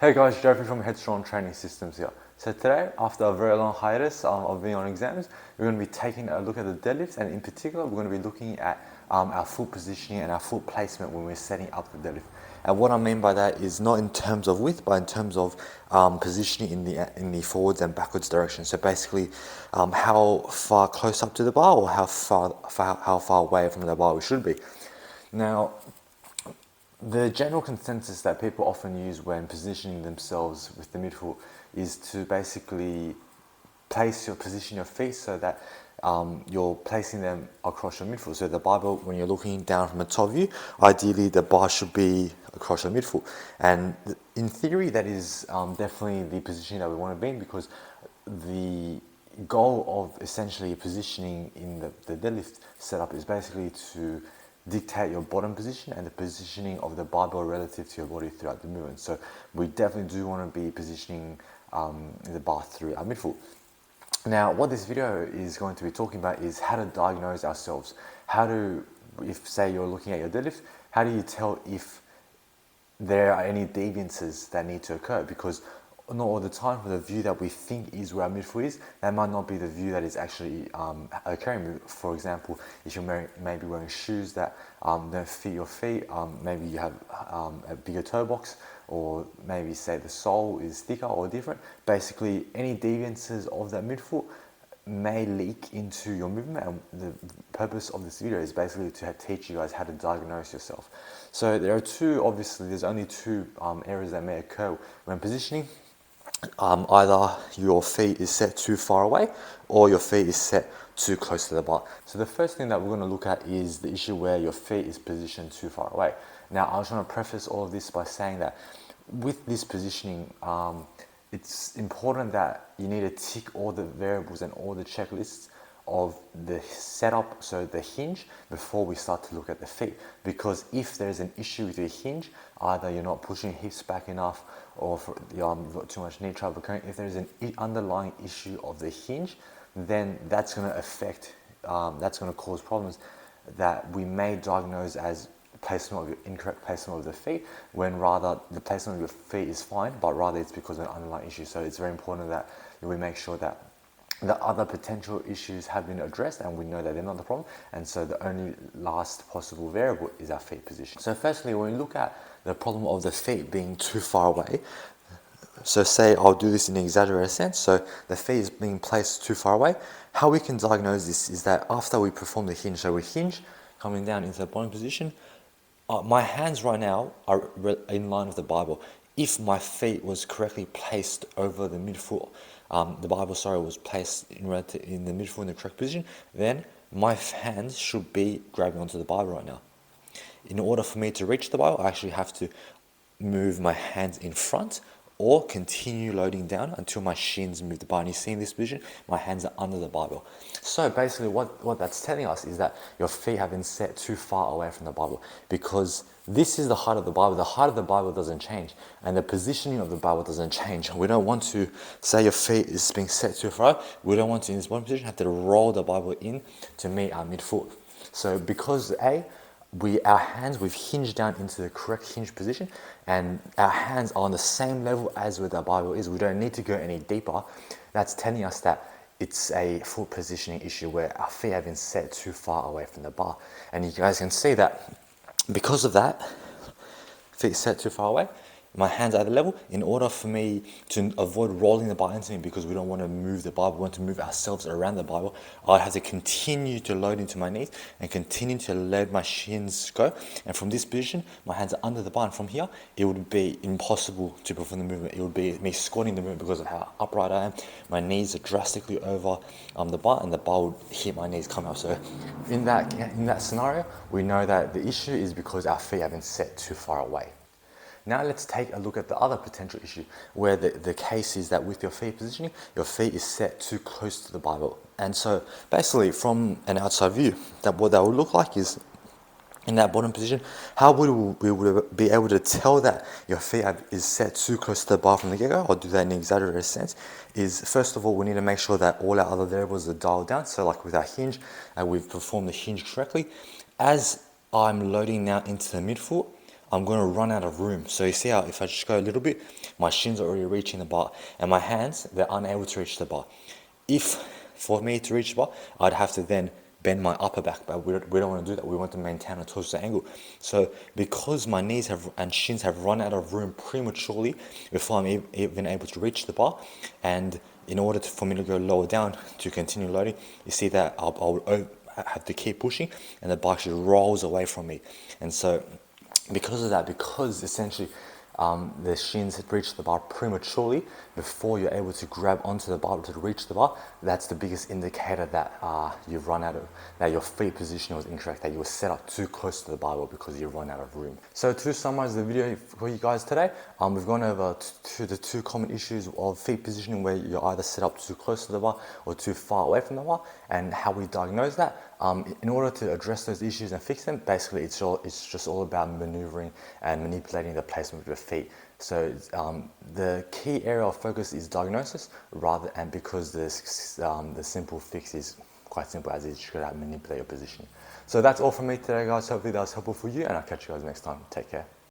Hey guys, Jofi from Headstrong Training Systems here. So today, after a very long hiatus of being on exams, we're going to be taking a look at the deadlifts, and in particular, we're going to be looking at our foot positioning and our foot placement when we're setting up the deadlift. And what I mean by that is not in terms of width, but in terms of positioning in the forwards and backwards direction. So basically, how far close up to the bar, or how far away from the bar we should be. Now, the general consensus that people often use when positioning themselves with the midfoot is to basically position your feet so that you're placing them across your midfoot. So the barbell, when you're looking down from a top view, ideally the bar should be across your midfoot. And in theory, that is definitely the position that we want to be in, because the goal of essentially positioning in the deadlift setup is basically to dictate your bottom position and the positioning of the barbell relative to your body throughout the movement. So we definitely do want to be positioning the bar through our midfoot. Now, what this video is going to be talking about is how to diagnose ourselves. If say you're looking at your deadlift, how do you tell if there are any deviances that need to occur? Because not all the time, for the view that we think is where our midfoot is, that might not be the view that is actually occurring. For example, if you're maybe wearing shoes that don't fit your feet, maybe you have a bigger toe box, or maybe say the sole is thicker or different. Basically, any deviances of that midfoot may leak into your movement, and the purpose of this video is basically to teach you guys how to diagnose yourself. So there's only two areas that may occur when positioning. Either your feet is set too far away, or your feet is set too close to the bar. So the first thing that we're going to look at is the issue where your feet is positioned too far away. Now, I just want to preface all of this by saying that with this positioning, it's important that you need to tick all the variables and all the checklists of the setup, so the hinge, before we start to look at the feet. Because if there's an issue with your hinge, either you're not pushing hips back enough, or you've got too much knee travel occurring, if there's an underlying issue of the hinge, then that's going to affect, that's going to cause problems that we may diagnose as incorrect placement of the feet, when rather the placement of your feet is fine, but rather it's because of an underlying issue. So it's very important that we make sure that the other potential issues have been addressed and we know that they're not the problem, and so the only last possible variable is our feet position. So firstly, when we look at the problem of the feet being too far away, so say I'll do this in an exaggerated sense, so the feet is being placed too far away, how we can diagnose this is that after we perform the hinge, so we hinge coming down into the bottom position, my hands right now are in line with the Bible. If my feet was correctly placed over the midfoot, the Bible, was placed in the midfoot in the correct position, then my hands should be grabbing onto the Bible right now. In order for me to reach the Bible, I actually have to move my hands in front or continue loading down until my shins move the bar. And you see in this position, my hands are under the Bible. So basically what that's telling us is that your feet have been set too far away from the Bible, because this is the height of the Bible. The height of the Bible doesn't change, and the positioning of the Bible doesn't change. We don't want to say your feet is being set too far. We don't want to, in this bottom position, have to roll the Bible in to meet our midfoot. So because we've hinged down into the correct hinge position, and our hands are on the same level as where the Bible is. We don't need to go any deeper. That's telling us that it's a foot positioning issue where our feet have been set too far away from the bar. And you guys can see that because of that, feet set too far away, my hands are at the level. In order for me to avoid rolling the bar into me, because we don't want to move the Bible, we want to move ourselves around the Bible, I have to continue to load into my knees and continue to let my shins go. And from this position, my hands are under the bar. And from here, it would be impossible to perform the movement. It would be me squatting the movement because of how upright I am. My knees are drastically over the bar, and the bar would hit my knees coming up. So in that scenario, we know that the issue is because our feet have been set too far away. Now let's take a look at the other potential issue, where the case is that with your feet positioning, your feet is set too close to the Bible. And so basically, from an outside view, what that would look like is, in that bottom position, how would we be able to tell that your feet is set too close to the bar from the get-go, or do that in an exaggerated sense, is first of all, we need to make sure that all our other variables are dialed down. So like with our hinge, we've performed the hinge correctly. As I'm loading now into the midfoot, I'm going to run out of room. So you see how if I just go a little bit, my shins are already reaching the bar, and my hands, they're unable to reach the bar. If for me to reach the bar, I'd have to then bend my upper back, but we don't want to do that. We want to maintain a torso angle. So because my knees and shins have run out of room prematurely before I'm even able to reach the bar, and in order for me to go lower down to continue loading, you see that I'll have to keep pushing, and the bar just rolls away from me. And so because of that, because essentially the shins had reached the bar prematurely before you're able to grab onto the bar to reach the bar, that's the biggest indicator that you've run out of, that your feet positioning was incorrect, that you were set up too close to the barbell because you run out of room. So to summarize the video for you guys today, we've gone over to the two common issues of feet positioning, where you're either set up too close to the bar or too far away from the bar, and how we diagnose that. In order to address those issues and fix them, basically it's just all about maneuvering and manipulating the placement of your feet. So the key area of focus is diagnosis, and because the simple fix is quite simple, as is, you should manipulate your position. So that's all from me today, guys. Hopefully that was helpful for you, and I'll catch you guys next time. Take care.